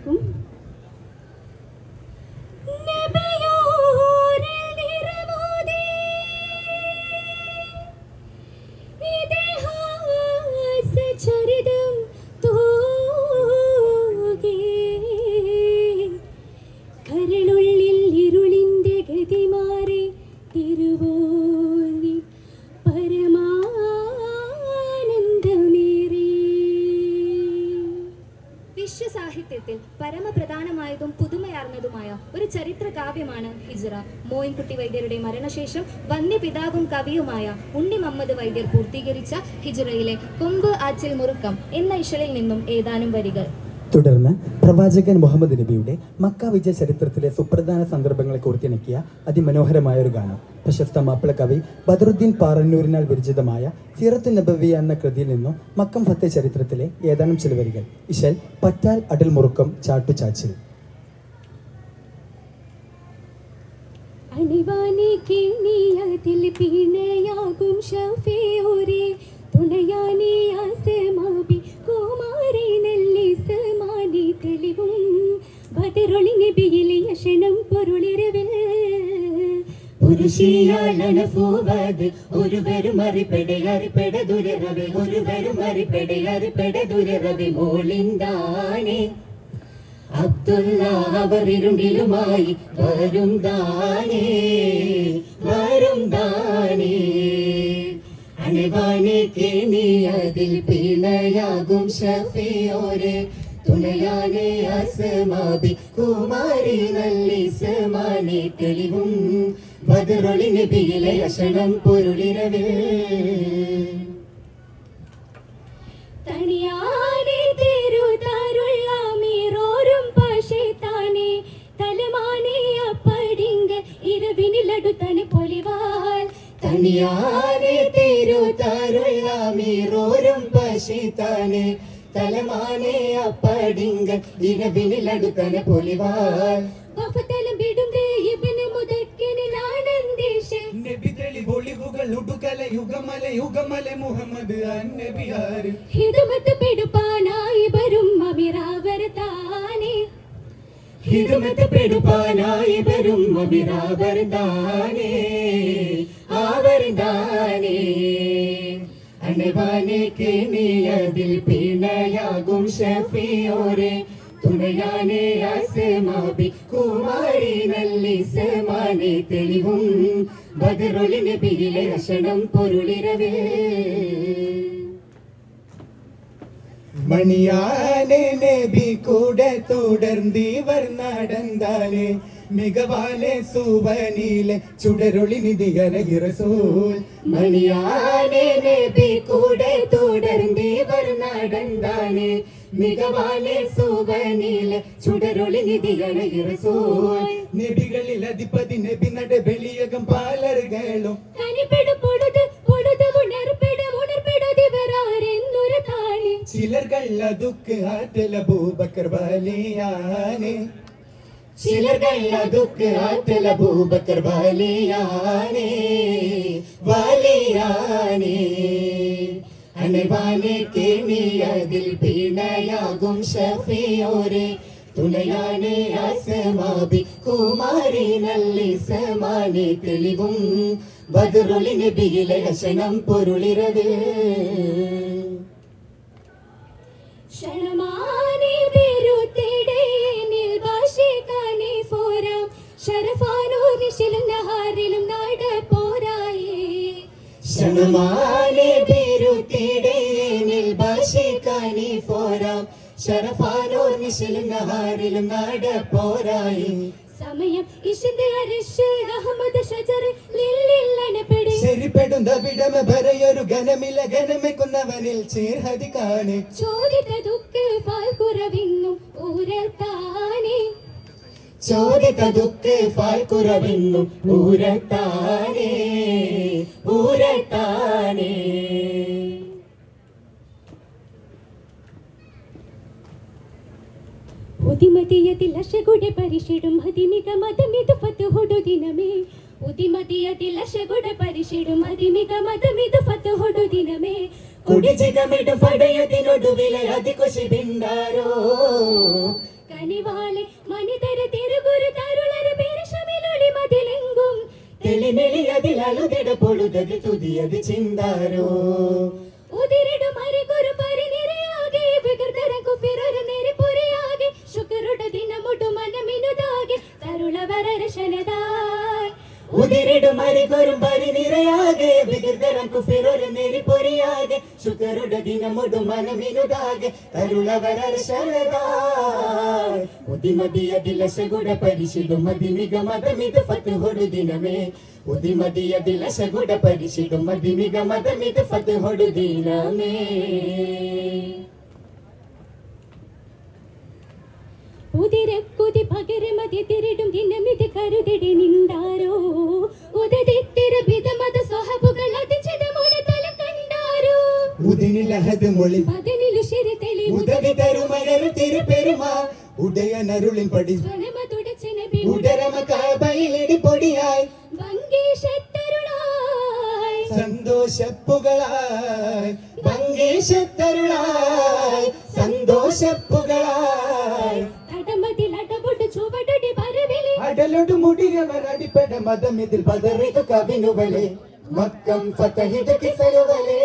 കേൾക്കും. കരളുള്ളിൽ ഇരുളിന്റെ ഗതി മാറി തിരുവോന്നി പരമാനന്ദമേറി. വിശ്വസാഹിത്യത്തിൽ പരമപ്രധാനമായതും പുതുമയാർന്നതുമായ ഒരു ചരിത്ര കാവ്യമാണ് ഹിജ്റ. മോയിൻകുട്ടി വൈദ്യരുടെ മരണശേഷം വന്യപിതാവും കവിയുമായ ഉണ്ണി മുഹമ്മദ് വൈദ്യർ പൂർത്തീകരിച്ച ഹിജ്റയിലെ കൊമ്പ് ആച്ചിൽ മുറുക്കം എന്ന ഇശലിൽ നിന്നും ഏതാനും വരികൾ. തുടർന്ന് പ്രവാചകൻ മുഹമ്മദ് നബിയുടെ മക്ക വിജയ ചരിത്രത്തിലെ സുപ്രധാന സന്ദർഭങ്ങളെ കോർത്തിണക്കിയ അതിമനോഹരമായ ഒരു ഗാനം. പ്രശസ്ത മാപ്പിള കവി ബദറുദ്ദീൻ പാറന്നൂരിനാൽ വിരചിതമായ സീറത്തു നബവിയ എന്ന കൃതിയിൽ നിന്നും മക്കം ഫത്തെ ചരിത്രത്തിലെ ഏതാനും ചില വരികൾ. ഇശൽ പറ്റാൽ അടൽ മുറുക്കം ചാട്ടു ചാച്ചിൽ. അണിവാനി കിണിയതിൽ പിണയാകും ഷഫീഉരേ തുണയാനി ആസമാബി കുമാരി നെല്ലി സമാനി തെളിവും ബദറുൽ നബിയിലെ യശനം പൊരുളിരവിൽ പുരുഷിയാലനഫൂവത് ഒരുവരും അറിപ്പെട ദുരറവെ ഒരുവരും അറിപ്പെട മോളിന്താനെ അബ്ദുള്ള അവരിരുണ്ടിലുമായി വരും ദാനേ അണവാനെ കേണിയതിൽ പിണയാകും ഷഫീഉരേ തുണയാനെ അസ്മാബി കുമാരി നല്ലി സമാനെ തെളിവും ബദറുൽ നബിയിലെ യശനം പൊരുളിരവിൽ തണിയാനെ തിരുതാരുള്ള മീറോരും പശേത്താനെ തലമാനെ അപ്പടിങ്ക ഇരവിനിലടുത്തനെ പൊലിവാൽ തണിയാനെ തിരുതാരുള്ള മീറോരും പശേത്താനെ തലമാനെ അപ്പടിങ്ക ഇരവിനിലടുത്തനെ പൊലിവാൽ വഫതലം ബിടും ഇബ്നു മുദക്കിനിൽ ആനന്ദിഷെ നബി തെളി ഒളിവുകൾ ഉടുകല യുഗമല മുഹമ്മദ് അന്നബിയാർ ഹിദമത്ത് പെടുപ്പാനായി വരും അമിറാവർതാനെ ഹിദമത്ത് പെടുപ്പാനായി വരും അമിറാവർതാനെ ആവർതാനെ അണവാനെ കേണിയതിൽ പിണയാകും ഷഫീഉരേ തുണയാനെ അസ്മാബി കുമാരി നല്ലി സമാനെ തെളിവും ബദറുൽ നബിയിലെ യശനം പൊരുളിരവിൽ മണിയാനെ നബി കൂടെ തുടർന്നിവർ നടந்தாலே മികവാലെ സുവനിലെ ചുടരൊളി നിധിയരകി റസൂൽ മണിയാനെ നബി കൂടെ തുടർന്നിവർ നടந்தாலே മികവാലെ സുവനിലെ ചുടരൊളി നിധിയരകി റസൂൽ നബികളിൽ അധിപതി നബി നട വെളിയകം പാലറുകളും കനിപ്പെടു പൊടുത് ഉണർപ്പെടതിവരാരെന്നൊരു താളി ചിലർകൾ അതുക്ക് ആറ്റൽ അബൂബക്കർ വലിയാനെ ചിലർകൾ അതുക്ക് ആറ്റൽ അബൂബക്കർ വലിയാനെ അണവാനെ കേണിയതിൽ പിണയാകും ഷഫീഉരേ തുണയാനെ അസ്മാബി കുമാരി നല്ലി സമാനെ തെളിവും ബദറുൽ നബിയിലെ യശനം പൊരുളിരവിൽ ക്ഷണമാനെ ബിരുത്തിടേനിൽ ഭാഷിക്കാനെ ഫോരാം ശരഫാനൂരിശിലും നഹാറിലും നാട പോരായേ ക്ഷണമാനെ ബിരുത്തിടേനിൽ ഭാഷിക്കാനെ ഫോരാം ശരഫാനൂരിശിലും നഹാറിലും നാട പോരായേ സമയം ഇഷിന്റെ അരിശ് അഹമ്മദ് ഷജർ ലില്ലില്ലനപെടി ശരിപ്പെടുന്ന വിടമ ഭരയൊരു ഘനമില്ല ഘനമെക്കുന്നവനിൽ ചേർഹതി കാണെ ചോദിത ദുഃഖ പാൽക്കുറവിന്നും ഊരത്താനെ ചോദിത ദുഃഖ പാൽക്കുറവിന്നും ഊരത്താനെ ഉദിമതിയതിൽ അശകുടെ പരിഷിടും അതിമിക മതമിതു ഫത്തുഹുടു ദിനമേ ഉദിമതിയതിൽ അശകുടെ പരിഷിടും അതിമിക മതമിതു ഫത്തുഹുടു ദിനമേ കുടിജികമിടു ഫടയതിനൊടുവിലെ അതികുശി ബിണ്ടാരോ കനിവാലെ മനിതര തിരുഗുരു തരുളര പേരശമിലൊളി മതിലെങ്കും തെളിമെളി അതിൽ അളുതിട പൊഴുതത് തുതിയത് ചിന്താരോ ഉതിരിടു മരികുരു പരിനിരയാകെ വികൃതര കുഫിറൊരു നെരിപുരയാകെ ശുക്രുടെ ദിനമുടു മനമിനുതാകെ തരുളവരര ശനദായ് ഉതിരിടു മരികൊരും പരിനിരയാകെ വികൃതരം കുഫിറൊരു നെരിപൊരിയാകെ ശുക്രുടെ ദിനമുടു മനമിനുതാകെ തരുളവരർശനദായ് ഉദിമതിയ ദിലശഗുഡ പരിശിടും മതിമിക മതമിത് ഫത്ഹൊടു ദിനമേ ഉദിമതിയ ദിലശഗുഡ പരിശിടും മതിമിക മതമിത് ഫത്ഹൊടു ദിനമേ ഉതിരക്കുതി പകരമതി തിരിടും ദിനമിത് കരുതിടി നിന്താരോ ഉദതിത്തിര വിധമത സ്വഹബുകൾ അതിചിതമുടെ തല കണ്ടാരോ ഉദിനിലഹത് മൊഴി പതിനിലു ശരി തെളി ഉദവി തരുമയരു തിരുപെരുമാ ഉദയനരുളിൻ പടി സ്വനമതുടച്ചനബി ഉദരമ കാബയിലിടി പൊടിയായി ഭംഗീഷത്തരുളായി സന്തോഷപ്പുകളായി ഭംഗീഷത്തരുളായി സന്തോഷപ്പുകളായി തടമതിൽ അടപൊട്ട് ചുവടുടി പരവിളി അടലൊടു മുടിയവർ അടിപ്പെട മതം ഇതിൽ പതറിക കവിനുവലെ മക്കം ഫതഹിദ കിസലുവലെ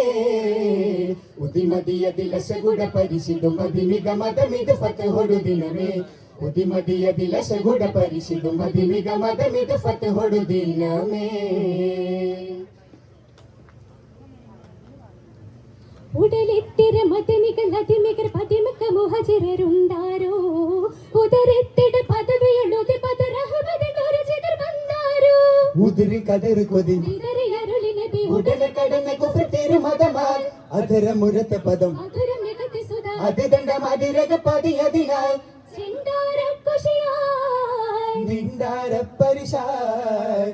ഉദിമതിയ ദിലശഗുഡ പരിശിടും മതിമിക മതമിത് ഫതഹൊടു ദിനമേ ഉദിമതിയ ദിലശഗുഡ പരിശിടും മതിമിക മതമിത് ഫതഹൊടു ദിനമേ ഉടലെത്തിര മദനികൾ അതിമികർ പതിമക്ക മുഹജിരരുണ്ടാരോ ഉദരെത്തിട പദവിയുള്ളത് പദറഹമദനൊരു ചിതർ വന്നാരോ ഉദിരി കടറ് കൊതി നിതറിയരുളി നബി ഉടനെ കടന്ന കുഫർ തിരുമതമായി അധരമുരത്ത പദം മധുരം മികത്തി സുധാ അതിദണ്ഡ മതിരക പതിയതിനായി ചെണ്ടാരക്കുശിയായി നിന്ദാര പരിശായ്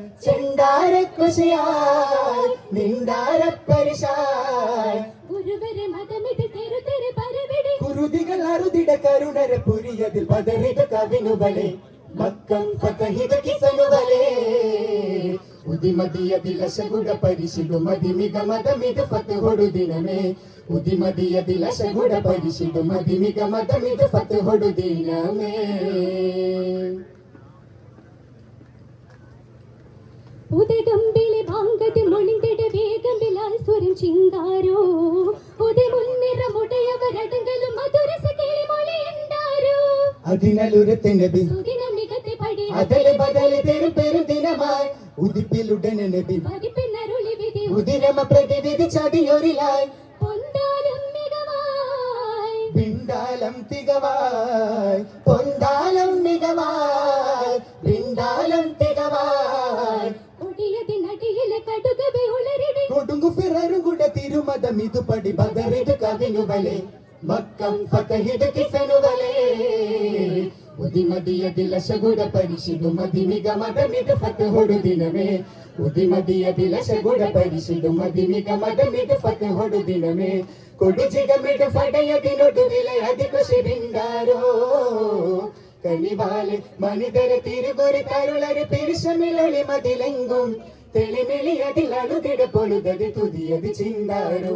ചെണ്ടാരക്കുശിയായ് നിന്ദാര പരിശായ് ഗുരുവരെ മതമിത് തെരുതെരു പരവിടി കുരുതികൾ അറുതിട കരുണര പുരിയതിൽ പതറിക കവിനുവലെ മക്കം ഫതഹിദ കിസനുവലെ ഉദിമതിയ ദിലശഗുഡ പരിശിടും മതിമിക മതമിത് ഫതഹൊടു ദിനമേ ഉദിമതിയ ദിലശഗുഡ പരിശിടും മതിമിക മതമിത് ഫതഹൊടു ദിനമേ ഉദഗംബിലെ ഭാംഗതി മൊളിന്തിട വേഗംബിലാൽ സ്വരം ചിങ്കാരോ ഉദ മുൻനിറമുടയവരടങ്കലും മധുരസ കിളി മൊളിയുണ്ടാരോ അതിനലുരത്തെ നബി സുദിനം മികത്തെ പടി അതല് ബദല് തെരു പെരു ദിനമായി ഉദിപ്പിലുടനെ നബി പതിപ്പിന്നരുളി വിധി ഉദിരമ പ്രതിവിധി ചതിയൊരിലായി പൊന്താലും മികവായി പിണ്ടാലം തികവായി പൊന്താലം മികവായി പിണ്ടാലം തികവായി കൊടിയതിനടിയിലെ കടുകവെ ഉളരിടി കൊടുങ്കു ഫിറരും കൂടെ തിരുമതം ഇത് പടി ബദറിത് കവിനുവലെ മക്കം ഫതഹിദ കിസനുവലെ ഉദിമതിയ ദിലശഗുഡ പരിശിടും മതിമിക മതമിത് ഫതഹൊടു ദിനമേ ഉദിമതിയ ദിലശഗുഡ പരിശിടും മതിമിക മതമിത് ഫതഹൊടു ദിനമേ കൊടിജിഗമിട് ഫടയതിനൊടു വില അധികുശി ബിന്ദാരോ കനിവാലെ മനിതര തിരുഗുരു തരുളര് പിരിശമിലൊളി മതിലെങ്കും തെളിമിളി അതിൽ അളുതിട പൊഴുതത് തുതിയത് ചിന്താരോ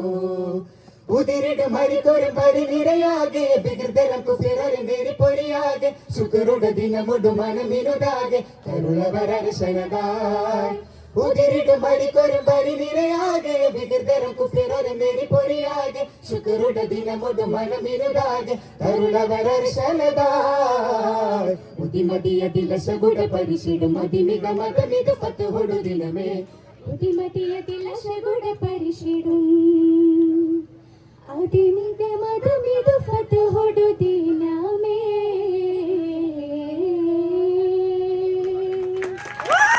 ഉതിരിട മരികൊരും പരിനിരയാകെ വികൃതരം കുഫിറൊരു നെരിപൊരിയാകെ ശുക്രുടെ ദിനമുടു മനമിനുതാകെ തരുളവരർശനദായ് ഉതിരിട മരികൊരും പരിനിരയാകെ വികൃതരം കുഫിറൊരു നെരിപൊരിയാകെ ശുക്രുടെ ദിനമുടു മനമിനുതാകെ തരുളവരർശനദായ് ഉദിമതിയ ദിലശഗുഡ പരിശിടും മതിമിക മതമിത് ഫതഹൊടു ദിനമേ ഉദിമതിയ ദിലശഗുഡ പരിശിടും അതിമിക